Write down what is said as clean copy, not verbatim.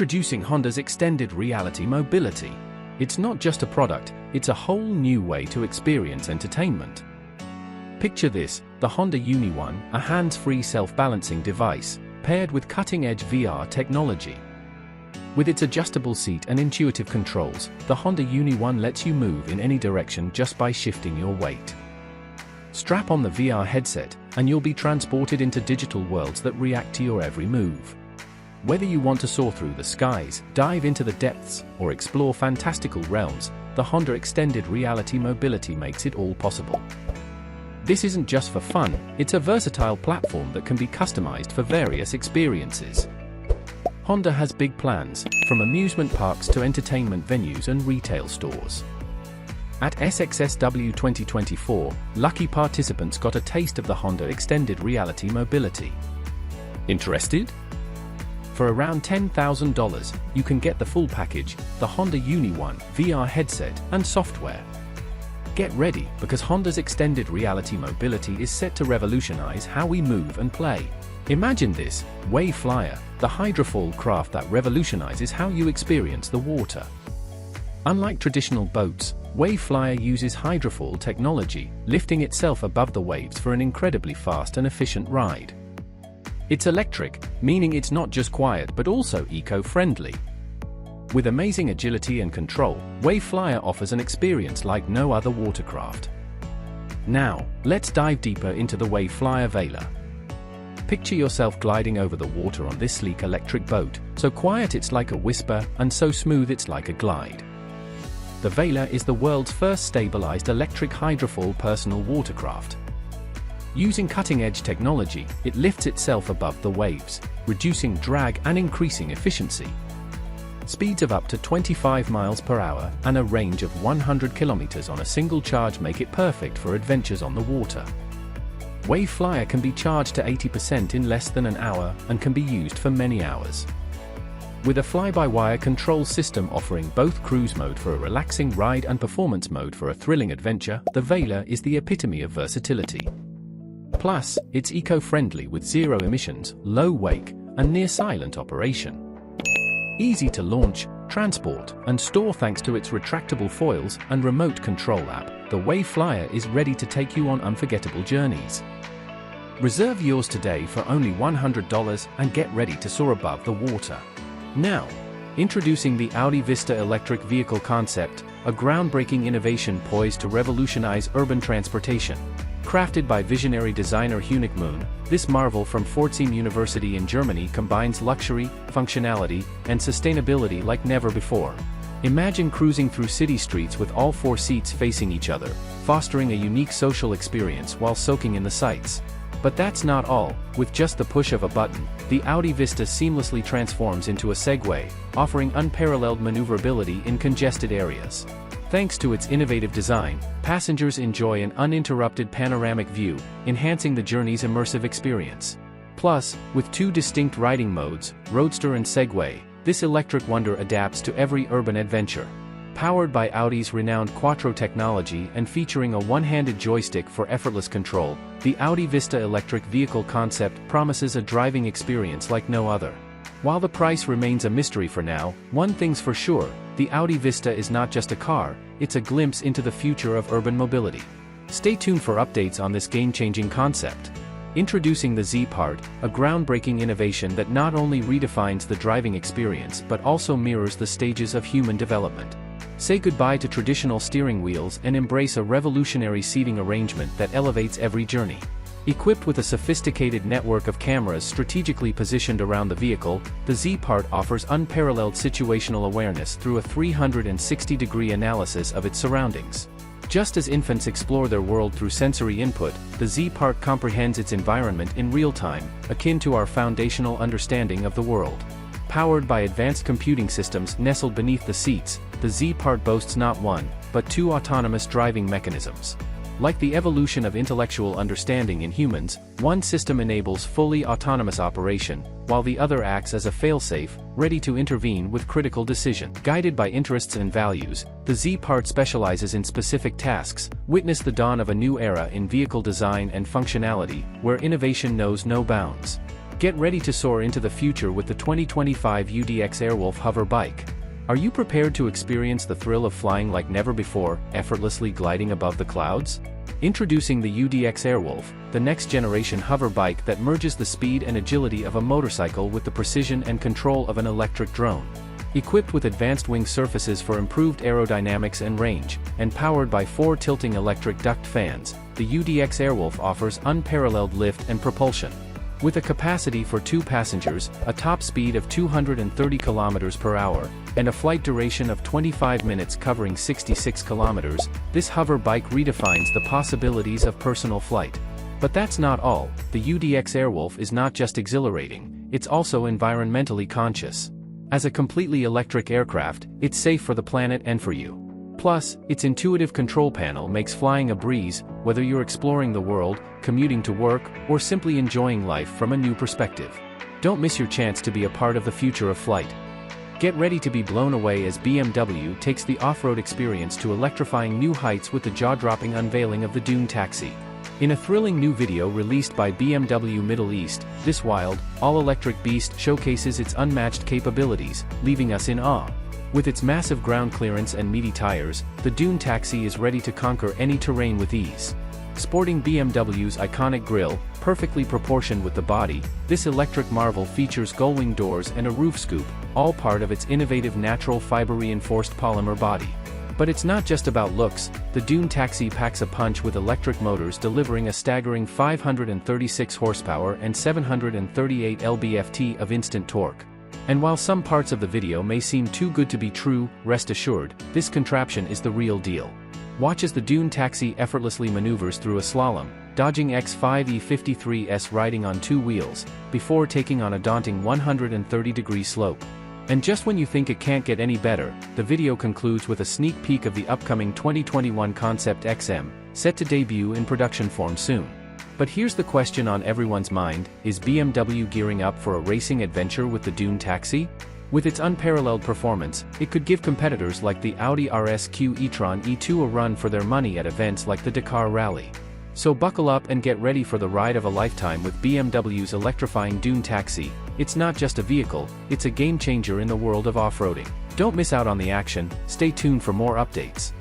Introducing Honda's extended reality mobility. It's not just a product, it's a whole new way to experience entertainment. Picture this, the Honda Uni One, a hands-free self-balancing device, paired with cutting-edge VR technology. With its adjustable seat and intuitive controls, the Honda Uni One lets you move in any direction just by shifting your weight. Strap on the VR headset, and you'll be transported into digital worlds that react to your every move. Whether you want to soar through the skies, dive into the depths, or explore fantastical realms, the Honda Extended Reality Mobility makes it all possible. This isn't just for fun, it's a versatile platform that can be customized for various experiences. Honda has big plans, from amusement parks to entertainment venues and retail stores. At SXSW 2024, lucky participants got a taste of the Honda Extended Reality Mobility. Interested? For around $10,000, you can get the full package, the Honda Uni One, VR headset, and software. Get ready, because Honda's extended reality mobility is set to revolutionize how we move and play. Imagine this, WaveFlyer, the hydrofoil craft that revolutionizes how you experience the water. Unlike traditional boats, WaveFlyer uses hydrofoil technology, lifting itself above the waves for an incredibly fast and efficient ride. It's electric, meaning it's not just quiet but also eco-friendly. With amazing agility and control, WaveFlyer offers an experience like no other watercraft. Now, let's dive deeper into the WaveFlyer Vela. Picture yourself gliding over the water on this sleek electric boat, so quiet it's like a whisper, and so smooth it's like a glide. The Vela is the world's first stabilized electric hydrofoil personal watercraft. Using cutting-edge technology, it lifts itself above the waves, reducing drag and increasing efficiency. Speeds of up to 25 miles per hour and a range of 100 kilometers on a single charge make it perfect for adventures on the water. WaveFlyer can be charged to 80% in less than an hour and can be used for many hours. With a fly-by-wire control system offering both cruise mode for a relaxing ride and performance mode for a thrilling adventure, the Vela is the epitome of versatility. Plus, it's eco-friendly with zero emissions, low wake, and near-silent operation. Easy to launch, transport, and store thanks to its retractable foils and remote control app, the WaveFlyer is ready to take you on unforgettable journeys. Reserve yours today for only $100 and get ready to soar above the water. Now, introducing the Audi Vista Electric Vehicle Concept, a groundbreaking innovation poised to revolutionize urban transportation. Crafted by visionary designer Hunic Moon, this marvel from Pforzheim University in Germany combines luxury, functionality, and sustainability like never before. Imagine cruising through city streets with all four seats facing each other, fostering a unique social experience while soaking in the sights. But that's not all. With just the push of a button, the Audi Vista seamlessly transforms into a Segway, offering unparalleled maneuverability in congested areas. Thanks to its innovative design, passengers enjoy an uninterrupted panoramic view, enhancing the journey's immersive experience. Plus, with two distinct riding modes, Roadster and Segway, this electric wonder adapts to every urban adventure. Powered by Audi's renowned Quattro technology and featuring a one-handed joystick for effortless control, the Audi Vista Electric Vehicle Concept promises a driving experience like no other. While the price remains a mystery for now, one thing's for sure, the Audi Vista is not just a car, it's a glimpse into the future of urban mobility. Stay tuned for updates on this game-changing concept. Introducing the Z-Part, a groundbreaking innovation that not only redefines the driving experience but also mirrors the stages of human development. Say goodbye to traditional steering wheels and embrace a revolutionary seating arrangement that elevates every journey. Equipped with a sophisticated network of cameras strategically positioned around the vehicle, the Z-Part offers unparalleled situational awareness through a 360-degree analysis of its surroundings. Just as infants explore their world through sensory input, the Z-Part comprehends its environment in real time, akin to our foundational understanding of the world. Powered by advanced computing systems nestled beneath the seats, the Z-Part boasts not one, but two autonomous driving mechanisms. Like the evolution of intellectual understanding in humans, one system enables fully autonomous operation, while the other acts as a failsafe, ready to intervene with critical decision. Guided by interests and values, the Z-Part specializes in specific tasks. Witness the dawn of a new era in vehicle design and functionality, where innovation knows no bounds. Get ready to soar into the future with the 2025 UDX Airwolf hover bike. Are you prepared to experience the thrill of flying like never before, effortlessly gliding above the clouds? Introducing the UDX Airwolf, the next-generation hover bike that merges the speed and agility of a motorcycle with the precision and control of an electric drone. Equipped with advanced wing surfaces for improved aerodynamics and range, and powered by 4 tilting electric duct fans, the UDX Airwolf offers unparalleled lift and propulsion. With a capacity for 2 passengers, a top speed of 230 km per hour, and a flight duration of 25 minutes covering 66 kilometers, this hover bike redefines the possibilities of personal flight. But that's not all. The UDX Airwolf is not just exhilarating, it's also environmentally conscious. As a completely electric aircraft, it's safe for the planet and for you. Plus, its intuitive control panel makes flying a breeze, whether you're exploring the world, commuting to work, or simply enjoying life from a new perspective. Don't miss your chance to be a part of the future of flight. Get ready to be blown away as BMW takes the off-road experience to electrifying new heights with the jaw-dropping unveiling of the Dune Taxi. In a thrilling new video released by BMW Middle East, this wild, all-electric beast showcases its unmatched capabilities, leaving us in awe. With its massive ground clearance and meaty tires, the Dune Taxi is ready to conquer any terrain with ease. Sporting BMW's iconic grille, perfectly proportioned with the body, this electric marvel features gull-wing doors and a roof scoop, all part of its innovative natural fiber-reinforced polymer body. But it's not just about looks. The Dune Taxi packs a punch with electric motors delivering a staggering 536 horsepower and 738 lb-ft of instant torque. And while some parts of the video may seem too good to be true, rest assured, this contraption is the real deal. Watch as the Dune Taxi effortlessly maneuvers through a slalom, dodging X5E53s riding on 2 wheels, before taking on a daunting 130-degree slope. And just when you think it can't get any better, the video concludes with a sneak peek of the upcoming 2021 Concept XM, set to debut in production form soon. But here's the question on everyone's mind: is BMW gearing up for a racing adventure with the Dune Taxi? With its unparalleled performance, it could give competitors like the Audi RSQ e-tron E2 a run for their money at events like the Dakar Rally. So buckle up and get ready for the ride of a lifetime with BMW's electrifying Dune Taxi. It's not just a vehicle, it's a game changer in the world of off-roading. Don't miss out on the action, stay tuned for more updates.